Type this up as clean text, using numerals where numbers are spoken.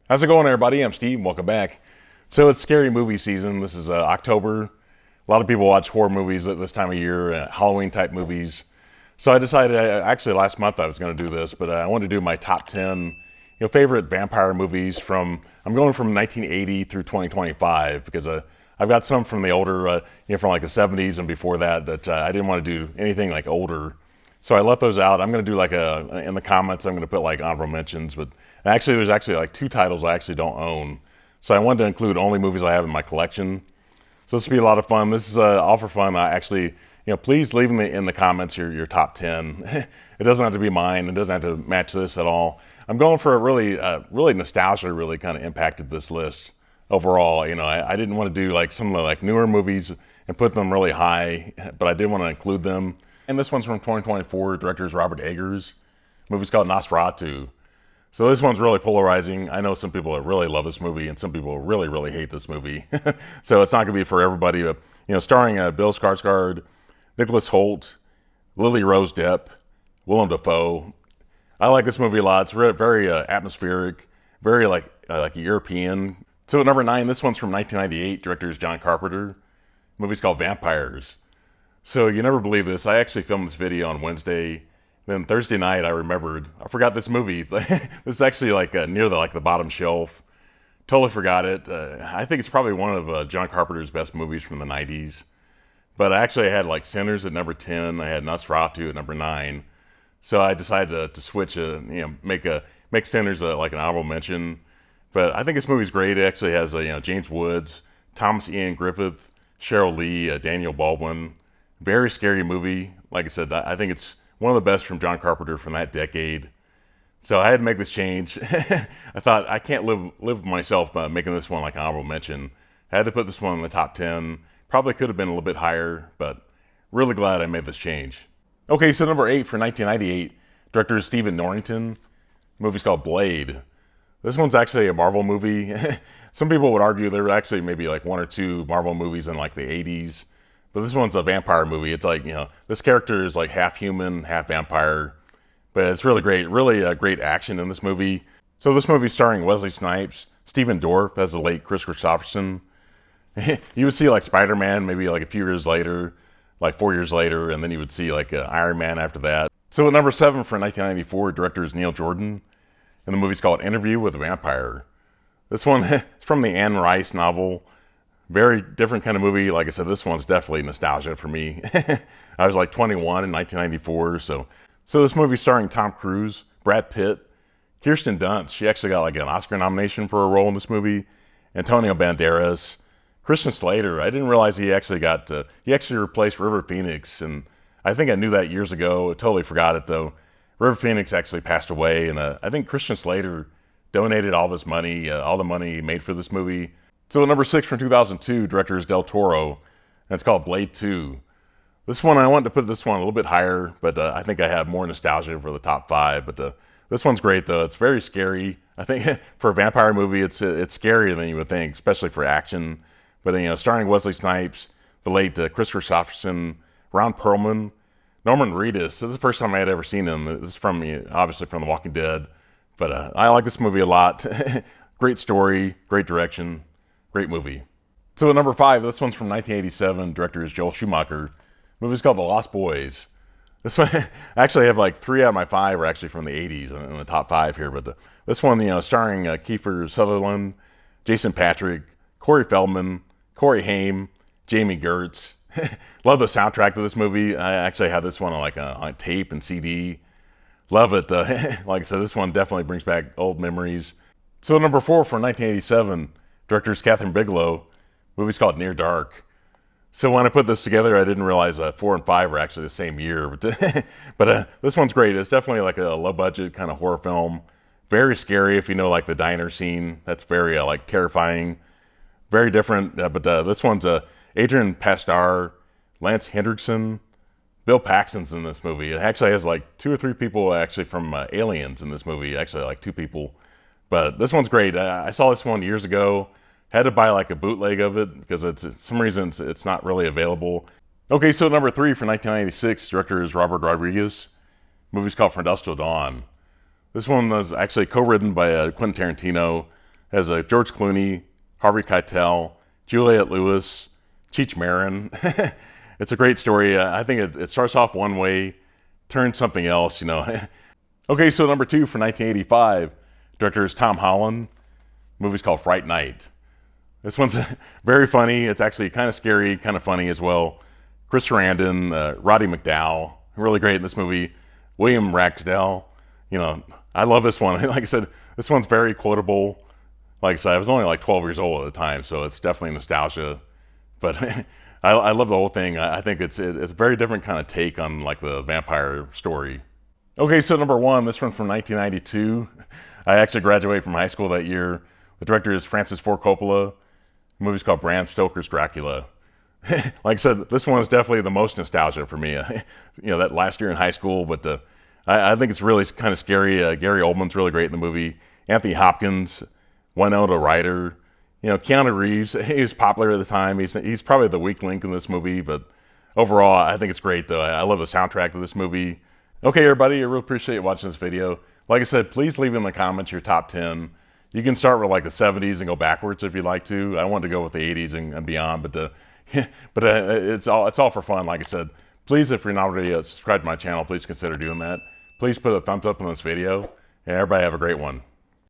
How's it going, everybody? I'm Steve. Welcome back. So it's scary movie season. This is October. A lot of people watch horror movies at this time of year, Halloween type movies. So I decided, actually last month I was going to do this, but I wanted to do my top 10, favorite vampire movies from. I'm going from 1980 through 2025 because I've got some from the older, from like the 70s and before that I didn't want to do anything like older. So I left those out. I'm going to do like in the comments, I'm going to put like honorable mentions, but actually there's actually like two titles I actually don't own. So I wanted to include only movies I have in my collection. So this will be a lot of fun. This is all for fun. I actually, please leave in the comments your top 10. It doesn't have to be mine. It doesn't have to match this at all. I'm going for a really nostalgia really kind of impacted this list overall. I didn't want to do like some of the like newer movies and put them really high, but I did want to include them. And this one's from 2024, director's Robert Eggers. The movie's called Nosferatu. So this one's really polarizing. I know some people that really love this movie and some people really hate this movie. So it's not going to be for everybody. But, starring Bill Skarsgård, Nicholas Hoult, Lily Rose Depp, Willem Dafoe. I like this movie a lot. It's very atmospheric, very like European. So at number 9, this one's from 1998. Director is John Carpenter. The movie's called Vampires. So you never believe this. I actually filmed this video on Wednesday. Then Thursday night, I forgot this movie. This is actually like near the bottom shelf. Totally forgot it. I think it's probably one of John Carpenter's best movies from the 90s. But I actually had like Sinners at number 10. I had Nosferatu at number 9. So I decided to switch, make Sinners like an honorable mention. But I think this movie's great. It actually has James Woods, Thomas Ian Griffith, Cheryl Lee, Daniel Baldwin. Very scary movie. Like I said, I think it's one of the best from John Carpenter from that decade. So I had to make this change. I thought I can't live myself making this one like an honorable mention. I had to put this one in the top 10. Probably could have been a little bit higher, but really glad I made this change. Okay, so number 8 for 1998, director is Stephen Norrington. The movie's called Blade. This one's actually a Marvel movie. Some people would argue there were actually maybe like one or two Marvel movies in like the 80s. But this one's a vampire movie. It's like, this character is like half human, half vampire. But it's really great. Really great action in this movie. So this movie's starring Wesley Snipes, Stephen Dorff as the late Chris Christopherson. You would see like Spider-Man maybe like a few years later, like 4 years later, and then you would see like Iron Man after that. So at number 7 for 1994, director is Neil Jordan. And the movie's called Interview with a Vampire. This one is from the Anne Rice novel. Very different kind of movie. Like I said, this one's definitely nostalgia for me. I was like 21 in 1994. So this movie's starring Tom Cruise, Brad Pitt, Kirsten Dunst. She actually got like an Oscar nomination for a role in this movie. Antonio Banderas, Christian Slater. I didn't realize he actually replaced River Phoenix. And I think I knew that years ago. I totally forgot it though. River Phoenix actually passed away. And I think Christian Slater donated all of his money, all the money he made for this movie. So number 6 from 2002, director is Del Toro, and it's called Blade 2. This one, I wanted to put this one a little bit higher, but I think I have more nostalgia for the top 5. But this one's great, though. It's very scary. I think for a vampire movie, it's scarier than you would think, especially for action. But, starring Wesley Snipes, the late Chris Christopherson, Ron Perlman, Norman Reedus. This is the first time I had ever seen him. This is obviously from The Walking Dead. But I like this movie a lot. Great story, great direction. Great movie. So at number 5, this one's from 1987. Director is Joel Schumacher. The movie's called The Lost Boys. This one, I actually have like 3 out of my 5 are actually from the 80s in the top 5 here. But this one, starring Kiefer Sutherland, Jason Patric, Corey Feldman, Corey Haim, Jamie Gertz. Love the soundtrack to this movie. I actually have this one on tape and CD. Love it. Like I said, this one definitely brings back old memories. So at number 4 for 1987. Director is Catherine Bigelow. The movie's called Near Dark. So when I put this together, I didn't realize 4 and 5 were actually the same year. But this one's great. It's definitely like a low-budget kind of horror film. Very scary if you know like the diner scene. That's very like terrifying. Very different. But this one's Adrian Pastar, Lance Hendrickson, Bill Paxton's in this movie. It actually has like 2 or 3 people actually from Aliens in this movie. Actually like 2 people. But this one's great. I saw this one years ago. Had to buy like a bootleg of it because for some reason it's not really available. Okay, so number 3 for 1996, director is Robert Rodriguez. The movie's called From Dusk Till Dawn. This one was actually co-written by Quentin Tarantino, It has George Clooney, Harvey Keitel, Juliette Lewis, Cheech Marin. It's a great story. I think it starts off one way, turns something else, you know. Okay, so number 2 for 1985, director is Tom Holland. The movie's called Fright Night. This one's very funny. It's actually kind of scary, kind of funny as well. Chris Sarandon, Roddy McDowall, really great in this movie. William Ragsdale, you know, I love this one. Like I said, this one's very quotable. Like I said, I was only like 12 years old at the time, so it's definitely nostalgia. But I love the whole thing. I think it's a very different kind of take on like the vampire story. Okay, so number 1, this one from 1992. I actually graduated from high school that year. The director is Francis Ford Coppola. The movie's called Bram Stoker's Dracula. Like I said, this one is definitely the most nostalgia for me. You know, that last year in high school, but I think it's really kind of scary. Gary Oldman's really great in the movie. Anthony Hopkins, Winona Ryder, you know, Keanu Reeves. He was popular at the time. He's probably the weak link in this movie, but overall, I think it's great though. I love the soundtrack of this movie. Okay, everybody, I really appreciate watching this video. Like I said, please leave in the comments your top 10. You can start with like the 70s and go backwards if you'd like to. I wanted to go with the 80s and beyond, but it's all for fun. Like I said, please, if you're not already subscribed to my channel, please consider doing that. Please put a thumbs up on this video, and everybody have a great one.